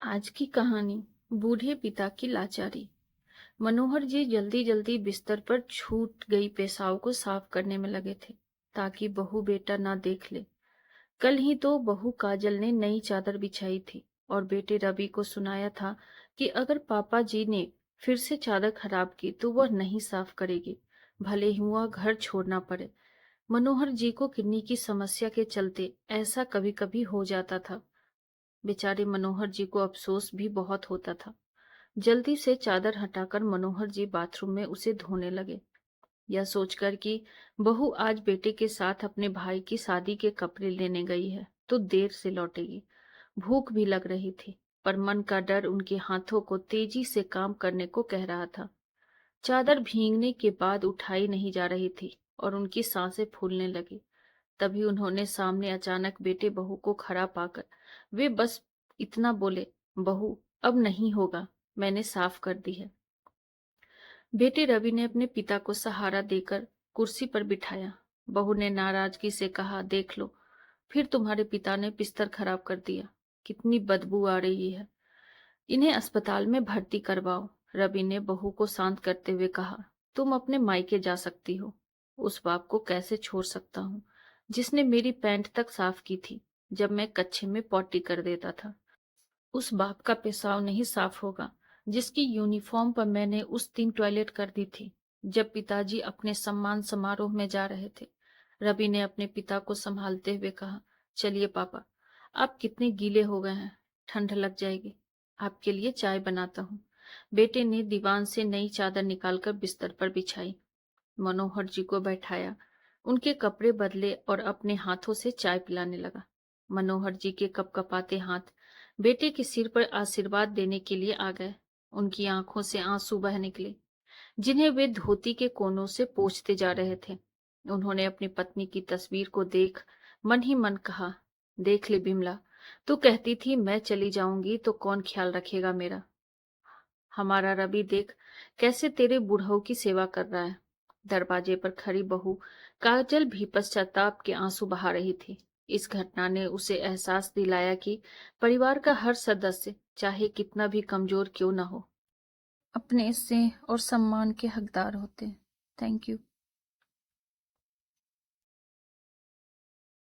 आज की कहानी बूढ़े पिता की लाचारी। मनोहर जी जल्दी जल्दी बिस्तर पर छूट गई पेशाब को साफ करने में लगे थे ताकि बहू बेटा ना देख ले। कल ही तो बहू काजल ने नई चादर बिछाई थी और बेटे रवि को सुनाया था कि अगर पापा जी ने फिर से चादर खराब की तो वह नहीं साफ करेगी, भले ही वह घर छोड़ना पड़े। मनोहर जी को किडनी की समस्या के चलते ऐसा कभी कभी हो जाता था। बेचारे मनोहर जी को अफसोस भी बहुत होता था। जल्दी से चादर हटाकर मनोहर जी बाथरूम में उसे धोने लगे, यह सोचकर कि बहू आज बेटे के साथ अपने भाई की शादी के कपड़े लेने गई है तो देर से लौटेगी। भूख भी लग रही थी, पर मन का डर उनके हाथों को तेजी से काम करने को कह रहा था। चादर भीगने के बाद उठाई नहीं जा रही थी और उनकी सांसें फूलने लगी। तभी उन्होंने सामने अचानक बेटे बहू को खड़ा पाकर वे बस इतना बोले, बहू अब नहीं होगा, मैंने साफ कर दी है। बेटे रवि ने अपने पिता को सहारा देकर कुर्सी पर बिठाया। बहू ने नाराजगी से कहा, देख लो, फिर तुम्हारे पिता ने बिस्तर खराब कर दिया, कितनी बदबू आ रही है, इन्हें अस्पताल में भर्ती करवाओ। रवि ने बहू को शांत करते हुए कहा, तुम अपने मायके जा सकती हो, उस बाप को कैसे छोड़ सकता हूँ जिसने मेरी पैंट तक साफ की थी जब मैं कच्छे में पॉटी कर देता था। उस बाप का पेशाब नहीं साफ होगा जिसकी यूनिफॉर्म पर मैंने उस दिन टॉयलेट कर दी थी जब पिताजी अपने सम्मान समारोह में जा रहे थे। रवि ने अपने पिता को संभालते हुए कहा, चलिए पापा, आप कितने गीले हो गए हैं, ठंड लग जाएगी, आपके लिए चाय बनाता हूँ। बेटे ने दीवान से नई चादर निकालकर बिस्तर पर बिछाई, मनोहर जी को बैठाया, उनके कपड़े बदले और अपने हाथों से चाय पिलाने लगा। मनोहर जी के कपकपाते हाथ बेटे के सिर पर आशीर्वाद देने के लिए आ गए। उनकी आंखों से आंसू बह निकले जिन्हें वे धोती के कोनों से पोंछते जा रहे थे। उन्होंने अपनी पत्नी की तस्वीर को देख मन ही मन कहा, देख ले बिमला, तू कहती थी मैं चली जाऊंगी तो कौन ख्याल रखेगा मेरा। हमारा रवि देख कैसे तेरे बुढ़ऊ की सेवा कर रहा है। दरवाजे पर खड़ी बहू काजल भी पश्चाताप के आंसू बहा रही थी। इस घटना ने उसे एहसास दिलाया कि परिवार का हर सदस्य चाहे कितना भी कमजोर क्यों न हो, अपने स्नेह और सम्मान के हकदार होते हैं। Thank you.